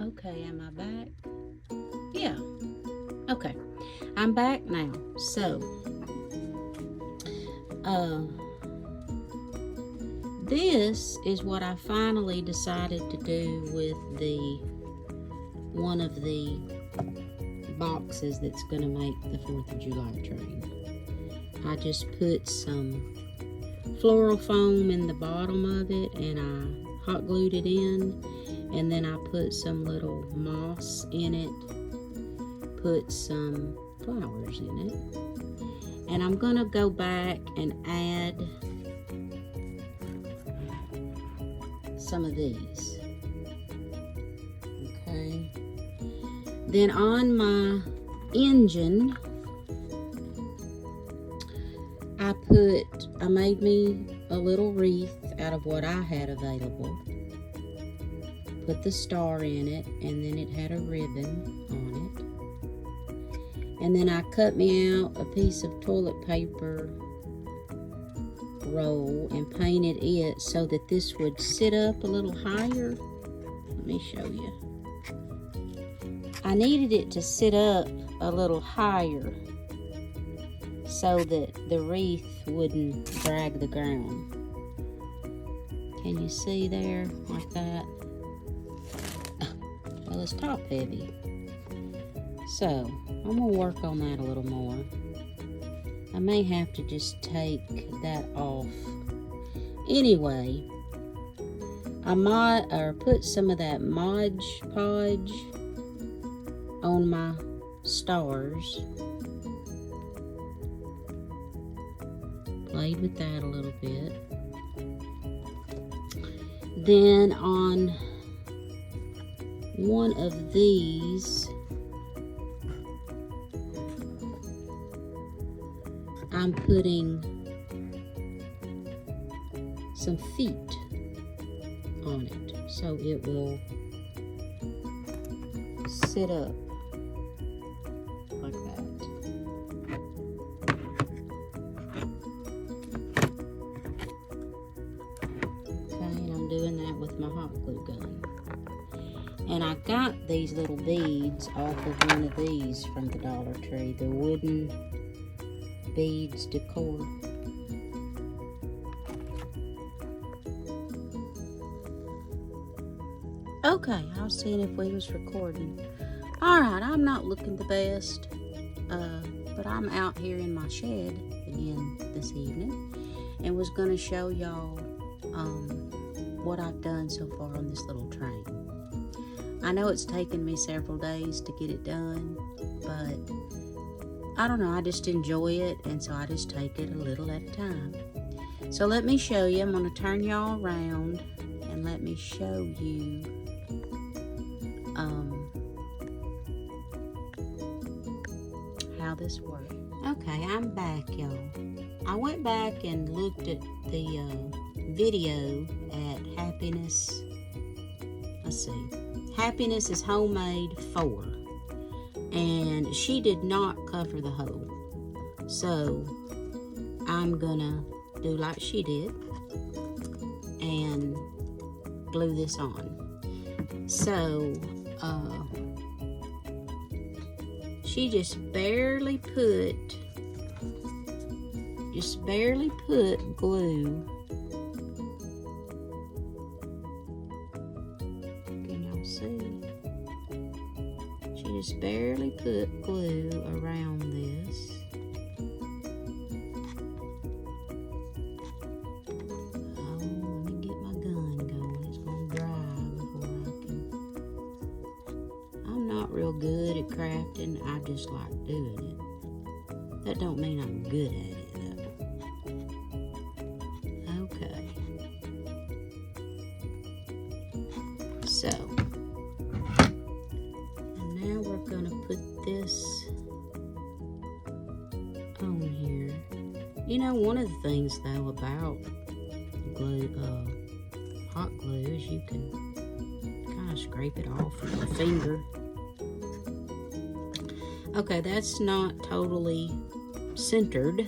Okay, am I back? Yeah. Okay. I'm back now. So, this is what I finally decided to do with one of the boxes that's going to make the 4th of July train. I just put some floral foam in the bottom of it and I hot glued it in, and then I put some little moss in it, put some flowers in it, and I'm gonna go back and add some of these. Okay, then on my engine I made me a little wreath out of what I had available, put the star in it, and then it had a ribbon on it, and then I cut me out a piece of toilet paper roll and painted it so that this would sit up a little higher. Let me show you. I needed it to sit up a little higher so that the wreath wouldn't drag the ground. Can you see there, like that? Well, it's top heavy. So, I'm gonna work on that a little more. I may have to just take that off. Anyway, I put some of that Mod Podge on my stars. Played with that a little bit. Then on one of these, I'm putting some feet on it so it will sit up like that. Doing that with my hot glue gun. And I got these little beads off of one of these from the Dollar Tree, the wooden beads decor. Okay, I was seeing if we was recording. Alright, I'm not looking the best, but I'm out here in my shed again this evening and was going to show y'all what I've done so far on this little train. I know it's taken me several days to get it done, but I don't know, I just enjoy it, and so I just take it a little at a time. So let me show you. I'm going to turn y'all around and let me show you how this works. Okay, I'm back, y'all. I went back and looked at the video at Happiness. Let's see. Happiness is Homemade 4. And she did not cover the hole. So I'm gonna do like she did and glue this on. So she just barely put glue. Can y'all see? She just barely put glue around this. Oh, let me get my gun going. It's gonna dry before I can. I'm not real good at crafting. I just like doing it. That don't mean I'm good at it. So, and now we're going to put this on here. You know, one of the things though about glue, hot glue, is you can kind of scrape it off with your finger. Okay, that's not totally centered,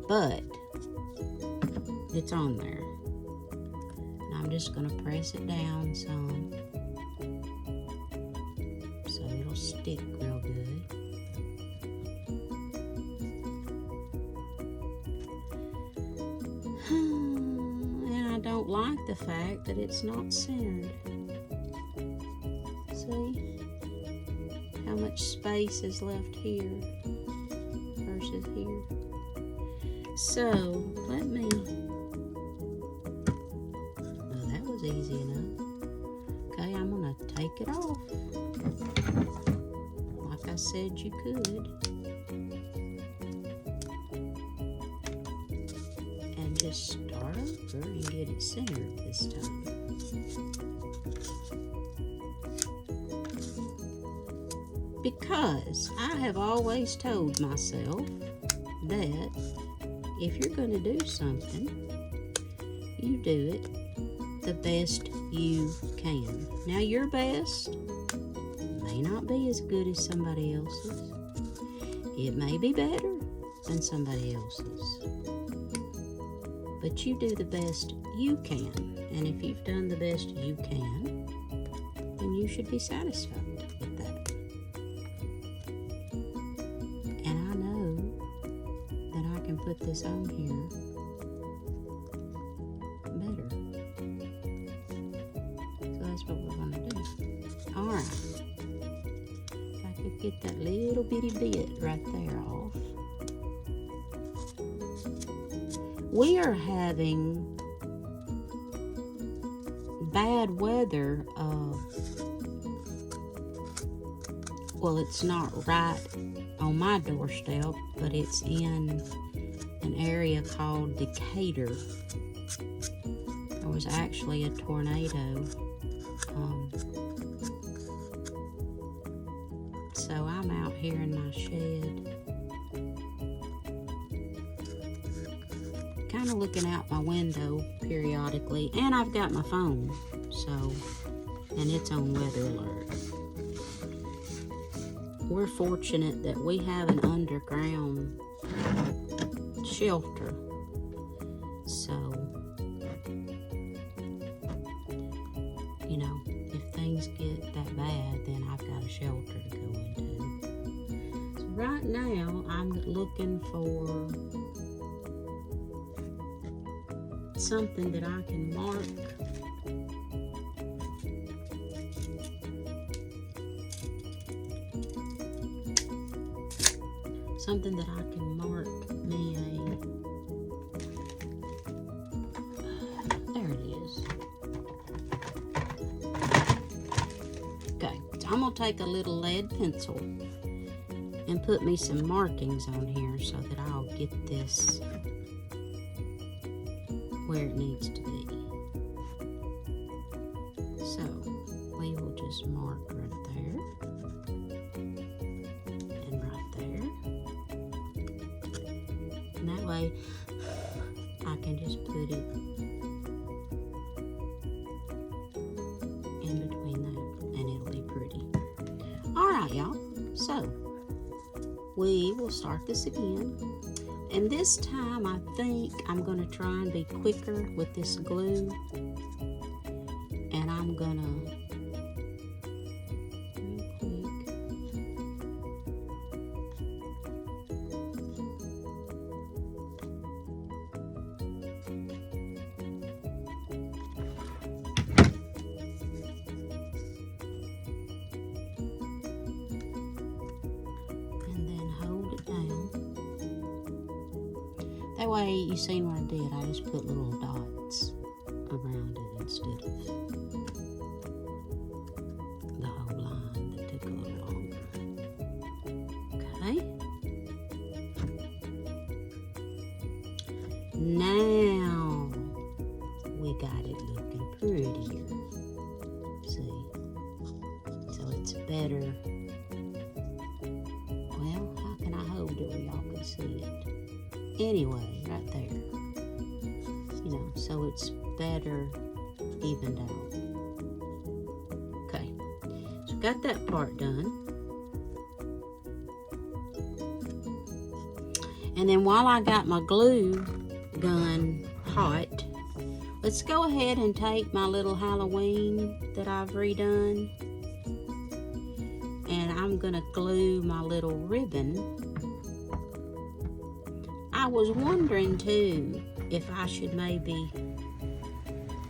but it's on there. I'm just going to press it down some stick real good. And I don't like the fact that it's not centered. See how much space is left here versus here. So let me, oh, that was easy enough. Okay, I'm gonna take it off. Like I said you could. And just start over and get it centered this time. Because I have always told myself that if you're going to do something, you do it the best you can. Now, your best may not be as good as somebody else's. It may be better than somebody else's. But you do the best you can. And if you've done the best you can, then you should be satisfied with that. And I know that I can put this on here better. So that's what we're going to do. Alright. If I could get that little bitty bit right there off. We are having bad weather. Well, it's not right on my doorstep, but it's in an area called Decatur. There was actually a tornado. So I'm out here in my shed, kind of looking out my window periodically, and I've got my phone, so, and it's on weather alert. We're fortunate that we have an underground shelter, so, you know, if things get that bad, then I've got a shelter to go into. So right now, I'm looking for something that I can mark me there it is. Okay, so I'm gonna take a little lead pencil and put me some markings on here so that I'll get this where it needs to be. So we will just mark right there and right there, and that way I can just put it in between that and it'll be pretty. Alright, y'all, so we will start this again. And this time, I think I'm going to try and be quicker with this glue. And I'm going to, and then hold it down. That way, you seen what I did. I just put little dots around it instead of the whole line that took a little longer. Okay. Now, we got it looking prettier. See? So it's better. Well, how can I hold it where y'all can see it? Anyway, right there, you know, so it's better evened out. Okay, so got that part done. And then while I got my glue gun hot, let's go ahead and take my little Halloween that I've redone and I'm gonna glue my little ribbon. I was wondering too if I should maybe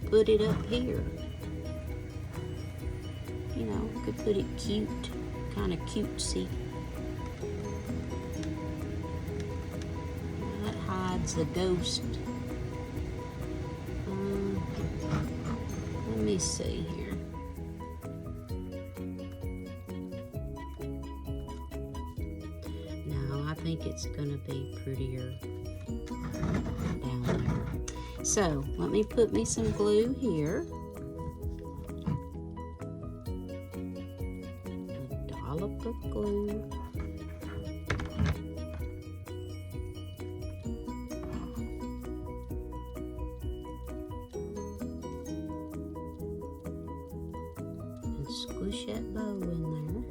put it up here. You know, could put it cute, kind of cutesy. That hides the ghost. Let me see here. No, I think it's gonna be prettier down there. So let me put me some glue here. A dollop of glue. Squish that bow in there.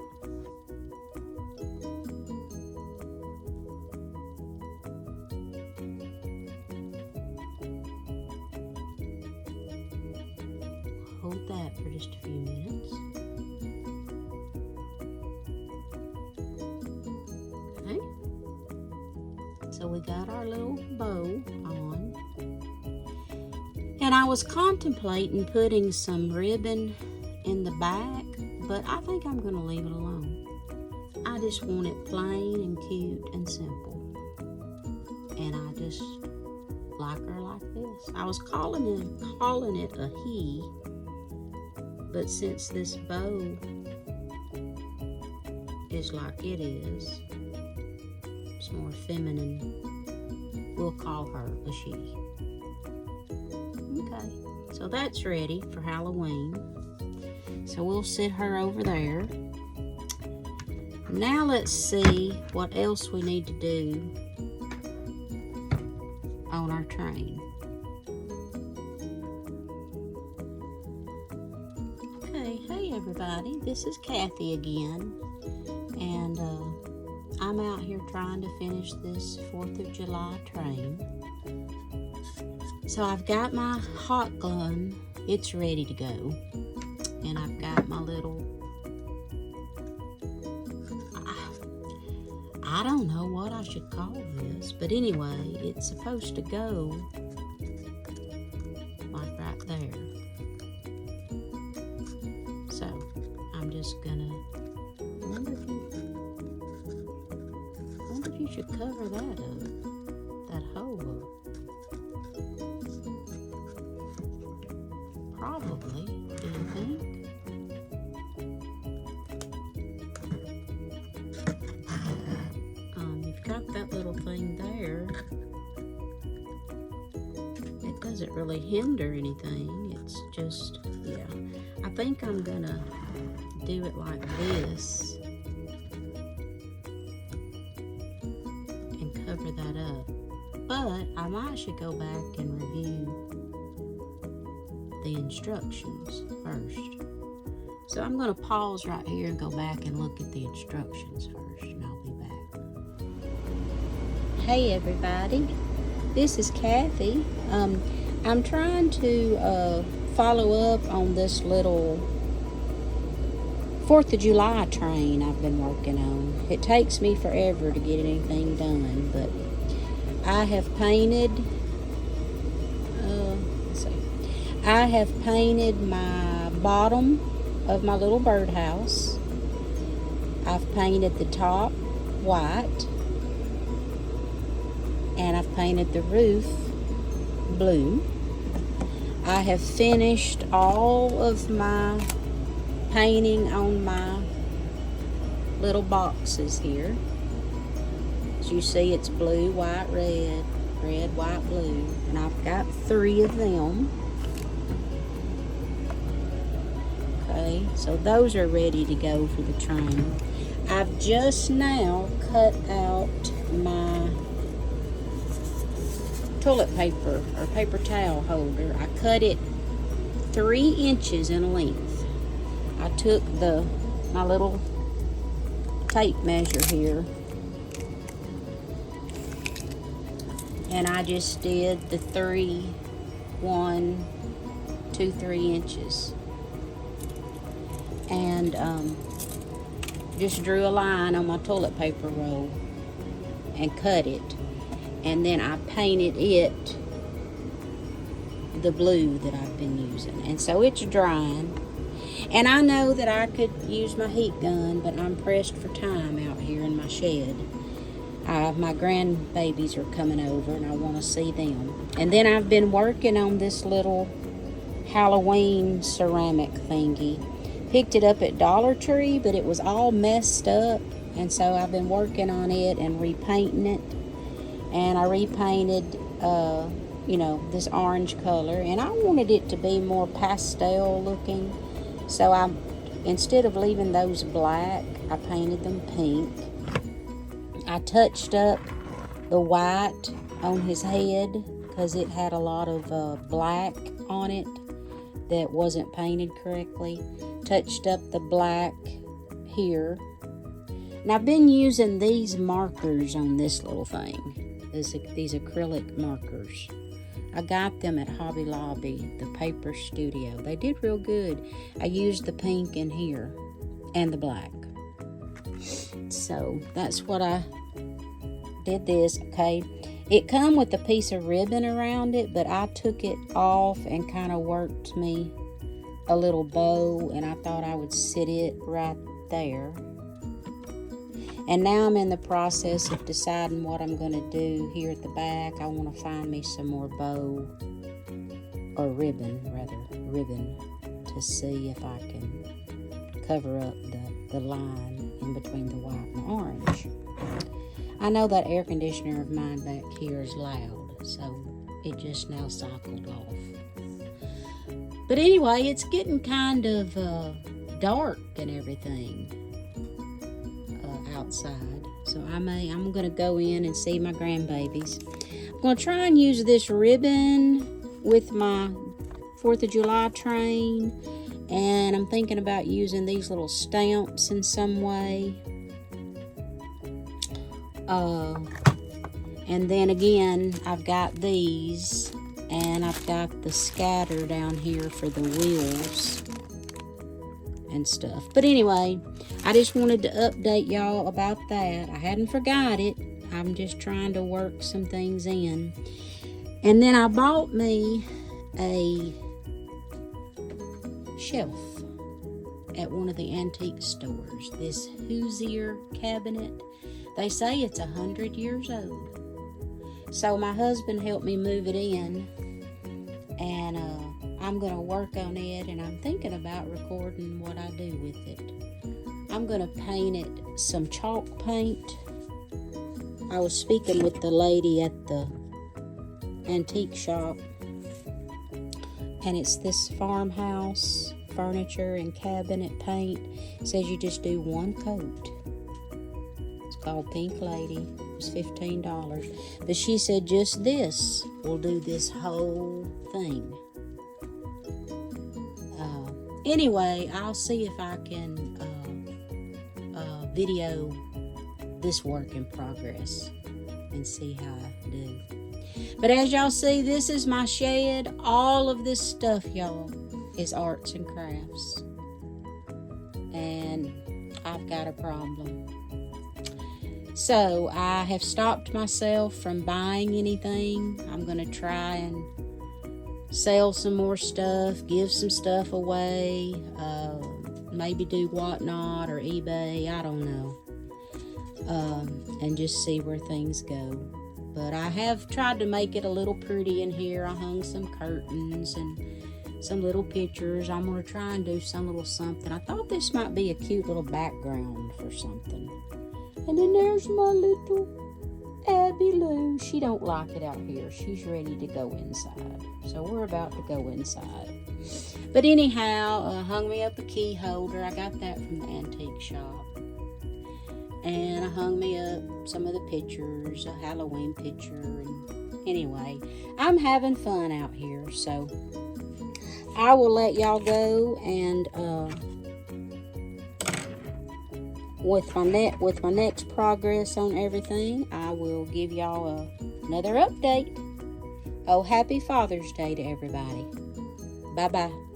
Hold that for just a few minutes. Okay. So we got our little bow on. And I was contemplating putting some ribbon in the back, but I think I'm gonna leave it alone. I just want it plain and cute and simple, and I just like her like this. I was calling it a he, but since this bow is like it is, it's more feminine, we'll call her a she. Okay, so that's ready for Halloween. So we'll sit her over there. Now let's see what else we need to do on our train. Okay, hey everybody, this is Kathy again. And I'm out here trying to finish this 4th of July train. So I've got my hot glue, it's ready to go. And I've got my little, I don't know what I should call this, but anyway, it's supposed to go like right there. So I'm just gonna, I wonder if you should cover that up, that hole up. Probably, do you think? You've got that little thing there. It doesn't really hinder anything. It's just, yeah. I think I'm gonna do it like this and cover that up. But I might should go back and review the instructions first. So I'm going to pause right here and go back and look at the instructions first, and I'll be back. Hey everybody, this is Kathy. I'm trying to follow up on this little 4th of July train I've been working on. It takes me forever to get anything done, but I have painted I have painted my bottom of my little birdhouse. I've painted the top white, and I've painted the roof blue. I have finished all of my painting on my little boxes here. As you see, it's blue, white, red, red, white, blue, and I've got 3 of them. Okay, so those are ready to go for the train. I've just now cut out my toilet paper or paper towel holder. I cut it 3 inches in length. I took my little tape measure here, and I just did the 1, 2, 3 inches. And just drew a line on my toilet paper roll and cut it. And then I painted it the blue that I've been using. And so it's drying. And I know that I could use my heat gun, but I'm pressed for time out here in my shed. My grandbabies are coming over and I want to see them. And then I've been working on this little Halloween ceramic thingy. Picked it up at Dollar Tree, but it was all messed up. And so I've been working on it and repainting it. And I repainted, this orange color. And I wanted it to be more pastel looking. So instead of leaving those black, I painted them pink. I touched up the white on his head because it had a lot of black on it that wasn't painted correctly. Touched up the black here. And I've been using these markers on this little thing. These acrylic markers. I got them at Hobby Lobby, the Paper Studio. They did real good. I used the pink in here and the black. So that's what I did this. Okay, it come with a piece of ribbon around it, but I took it off and kind of worked me a little bow, and I thought I would sit it right there. And now I'm in the process of deciding what I'm going to do here at the back. I want to find me some more bow, or ribbon, to see if I can cover up the line in between the white and the orange. I know that air conditioner of mine back here is loud, so it just now cycled off. But anyway, it's getting kind of dark and everything outside. So I'm going to go in and see my grandbabies. I'm going to try and use this ribbon with my 4th of July train. And I'm thinking about using these little stamps in some way. And then again, I've got these. And I've got the scatter down here for the wheels and stuff. But anyway, I just wanted to update y'all about that. I hadn't forgot it. I'm just trying to work some things in. And then I bought me a shelf at one of the antique stores. This Hoosier cabinet. They say it's 100 years old. So my husband helped me move it in. And I'm going to work on it, and I'm thinking about recording what I do with it. I'm going to paint it some chalk paint. I was speaking with the lady at the antique shop, and it's this farmhouse furniture and cabinet paint. It says you just do one coat. It's called Pink Lady. It was $15. But she said just this will do this whole thing. Anyway, I'll see if I can video this work in progress and see how I do. But as y'all see, this is my shed. All of this stuff, y'all, is arts and crafts. And I've got a problem. So I have stopped myself from buying anything. I'm going to try and sell some more stuff, give some stuff away, maybe do Whatnot or eBay, I don't know, and just see where things go. But I have tried to make it a little pretty in here. I hung some curtains and some little pictures. I'm going to try and do some little something. I thought this might be a cute little background for something. And then there's my little Abby Lou. She don't like it out here. She's ready to go inside. So we're about to go inside. But anyhow, hung me up a key holder. I got that from the antique shop. And I hung me up some of the pictures, a Halloween picture. And anyway, I'm having fun out here. So I will let y'all go, and with my next progress on everything, I will give y'all another update. Oh, happy Father's Day to everybody. Bye-bye.